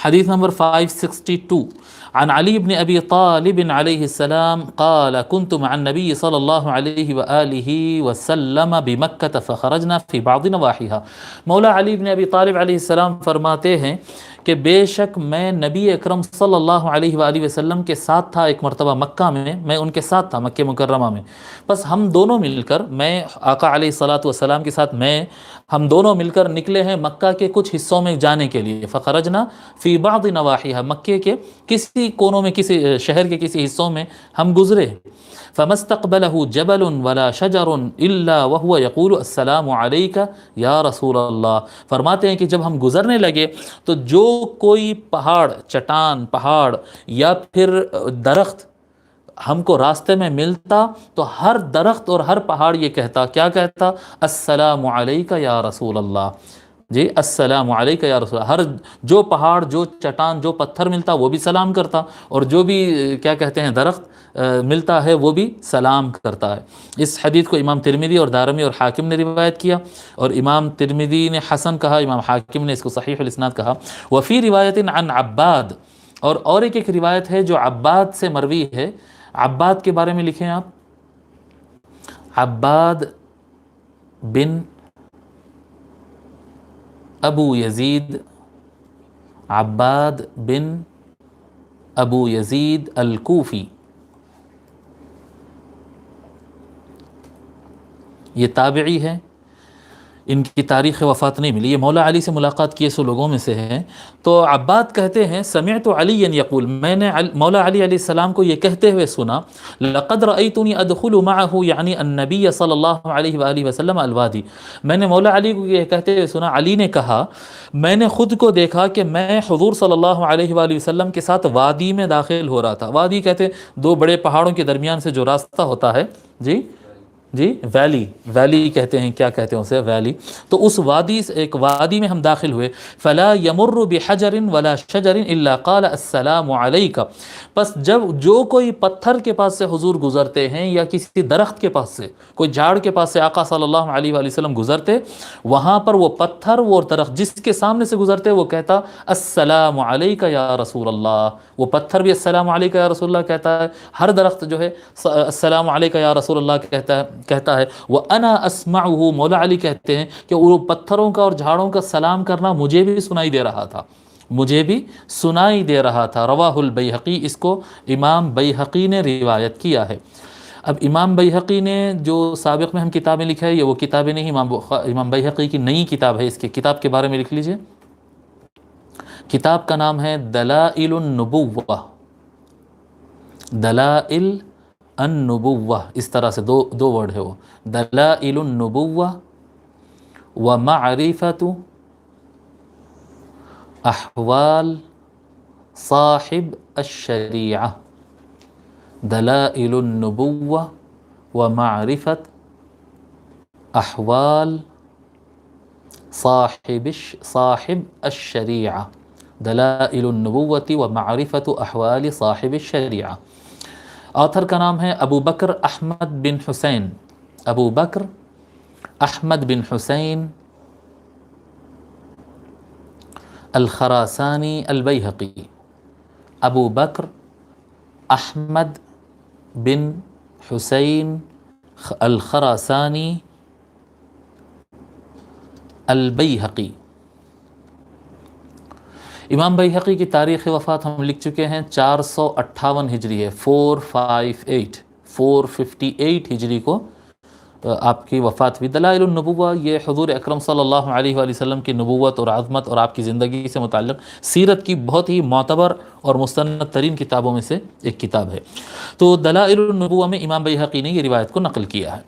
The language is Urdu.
حدیث نمبر 562 عن علي بن أبي طالب عليه السلام قال كنت مع النبي صلى الله عليه وآله وسلم بمكة فخرجنا في بعض نواحيها۔ مولا علی بن ابی طالب علیہ السلام فرماتے ہیں کہ بے شک میں نبی اکرم صلی اللہ علیہ وآلہ وسلم کے ساتھ تھا ایک مرتبہ مکہ میں ان کے ساتھ تھا مکہ مکرمہ میں۔ بس ہم دونوں مل کر، میں آقا علیہ الصلاۃ والسلام کے ساتھ ہم دونوں مل کر نکلے ہیں مکہ کے کچھ حصوں میں جانے کے لیے۔ فخرجنا فی بعض نواحیہا، مکے کے کسی کونوں میں، کسی شہر کے کسی حصوں میں ہم گزرے۔ فمستقبلہ جبل ولا شجر الا وهو يقول السلام علیک یا رسول اللہ۔ فرماتے ہیں کہ جب ہم گزرنے لگے تو جو کوئی پہاڑ، چٹان، پہاڑ یا پھر درخت ہم کو راستے میں ملتا تو ہر درخت اور ہر پہاڑ یہ کہتا، کیا کہتا؟ السلام علیک یا رسول اللہ۔ جی، السلام علیک یا رسول اللہ۔ ہر جو پہاڑ، جو چٹان، جو پتھر ملتا وہ بھی سلام کرتا، اور جو بھی کیا کہتے ہیں درخت ملتا ہے وہ بھی سلام کرتا ہے۔ اس حدیث کو امام ترمذی اور دارمی اور حاکم نے روایت کیا، اور امام ترمذی نے حسن کہا، امام حاکم نے اس کو صحیح الاسناد کہا۔ وفی روایت عن عباد، اور ایک روایت ہے جو عباد سے مروی ہے۔ عباد کے بارے میں لکھیں آپ، عباد بن ابو یزید، عباد بن ابو یزید الکوفی، یہ تابعی ہے، ان کی تاریخ وفات نہیں ملی، یہ مولا علی سے ملاقات کیے سو لوگوں میں سے ہیں۔ تو عباد کہتے ہیں سمعت علی یقول، میں نے مولا علی علیہ السلام کو یہ کہتے ہوئے سنا، لقد رأیتنی ادخل معه یعنی النبی صلی اللہ علیہ وآلہ وسلم الوادی۔ میں نے مولا علی کو یہ کہتے ہوئے سنا، علی نے کہا میں نے خود کو دیکھا کہ میں حضور صلی اللہ علیہ وآلہ وسلم کے ساتھ وادی میں داخل ہو رہا تھا۔ وادی کہتے ہیں دو بڑے پہاڑوں کے درمیان سے جو راستہ ہوتا ہے، جی ویلی کہتے ہیں، کیا کہتے ہیں اسے، ویلی۔ تو اس وادی سے، ایک وادی میں ہم داخل ہوئے۔ فلا یمر بحجر ولا شجر الا قال السلام علیک، پس جب جو کوئی پتھر کے پاس سے حضور گزرتے ہیں یا کسی درخت کے پاس سے، کوئی جھاڑ کے پاس سے آقا صلی اللہ علیہ وآلہ وسلم گزرتے، وہاں پر وہ پتھر، وہ درخت جس کے سامنے سے گزرتے وہ کہتا السلام علیک یا رسول اللہ۔ وہ پتھر بھی السلام علیک یا رسول اللہ کہتا ہے، ہر درخت جو ہے السلام علیک یا رسول اللہ کہتا ہے۔ وَأَنَا أَسْمَعُهُ، مولا علی کہتے ہیں کہ وہ پتھروں کا اور جھاڑوں کا سلام کرنا مجھے بھی سنائی دے رہا تھا، رواہ البیہقی، اس کو امام بیہقی نے روایت کیا ہے۔ اب امام بیہقی نے جو سابق میں ہم کتابیں لکھا ہے، یہ وہ کتابیں نہیں، امام بیہقی کی نئی کتاب ہے۔ اس کے کتاب کے بارے میں لکھ لیجئے، کتاب کا نام ہے دلائل النبوہ، دلائل النبوہ، اس طرح سے دو ورڈ ہے وہ، دلائل النبوہ ومعرفت احوال صاحب الشریعہ، دلائل النبوہ ومعرفت احوال صاحب الشریعہ، دلائل النبوۃ ومعرفت احوال صاحب الشریعہ۔ آتھر کا نام ہے ابو بکر احمد بن حسین، ابو بکر احمد بن حسین الخراسانی البیہقی، ابو بکر احمد بن حسین الخراسانی البیہقی۔ امام بیہقی کی تاریخ وفات ہم لکھ چکے ہیں، 458 ہجری ہے، 458 ہجری کو آپ کی وفات ہوئی۔ دلائل النبوہ یہ حضور اکرم صلی اللہ علیہ وآلہ وسلم کی نبوت اور عظمت اور آپ کی زندگی سے متعلق سیرت کی بہت ہی معتبر اور مستند ترین کتابوں میں سے ایک کتاب ہے۔ تو دلائل النبوہ میں امام بیہقی نے یہ روایت کو نقل کیا ہے۔